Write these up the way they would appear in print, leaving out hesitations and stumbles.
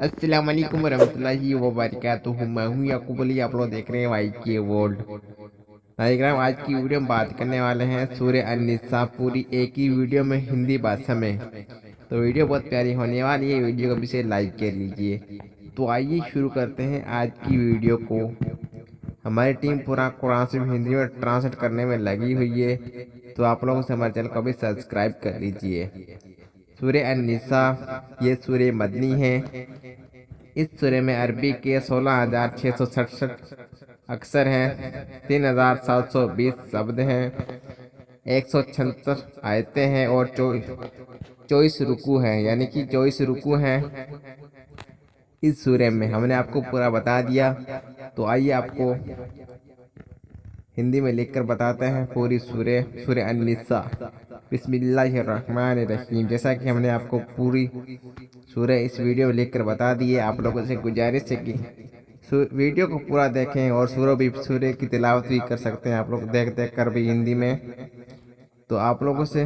अस्सलाम वालेकुम रहमतुल्लाहि व बरकातुहू। मैं हूँ याकूब अली, आप लोग देख रहे हैं वाई के वर्ल्ड। नाइग्राम आज की वीडियो में बात करने वाले हैं सूर्य अन्निसा, पूरी एक ही वीडियो में हिंदी भाषा में। तो वीडियो बहुत प्यारी होने वाली है, वीडियो को भी से लाइक कर लीजिए। तो आइए शुरू करते हैं आज की वीडियो को। हमारी टीम पूरा कुरान से हिंदी में ट्रांसलेट करने में लगी हुई है, तो आप लोगों से हमारे चैनल को भी सब्सक्राइब कर लीजिए। सूर्य अन्निसा ये सूर्य मदनी है। इस सूर्य में अरबी के 16,667 अक्षर हैं, 3,720 शब्द हैं, 176 आयतें हैं और 24 रुकू हैं, यानी कि 24 रुकू हैं। इस सूर्य में हमने आपको पूरा बता दिया। तो आइए आपको हिंदी में लिखकर बताते हैं पूरी सूर्य अन्निसा। बिस्मिल्लाहिर्रहमानिर्रहीम। जैसा कि हमने आपको पूरी सूर्य इस वीडियो में लिखकर बता दी है, आप लोगों से गुजारिश है कि वीडियो को पूरा देखें और सूर्य की तिलावत भी कर सकते हैं आप लोग देख देख कर भी हिंदी में। तो आप लोगों से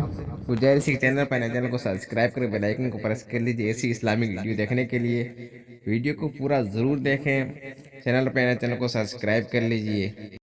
गुजारिश है कि चैनल को सब्सक्राइब कर बेल आइकन को प्रेस कर लीजिए ऐसी इस्लामिक वीडियो देखने के लिए। वीडियो को पूरा ज़रूर देखें, चैनल को सब्सक्राइब कर लीजिए।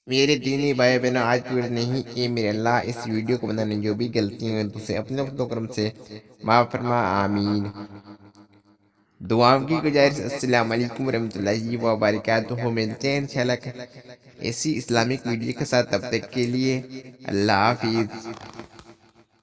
मेरे दीनी भाई बहनों, आज की वीडियो नहीं, ये मेरे अल्लाह इस वीडियो को बनाने जो भी गलतियां हैं उसे अपने फजलो करम से माफ फरमा, आमीन। दुआओं की गुजारिश। अस्सलाम वालेकुम रहमतुल्लाहि व बरकातुहू। मिलते हैं इंशाल्लाह ऐसी इस्लामिक वीडियो के साथ, तब तक के लिए अल्लाह हाफिज़।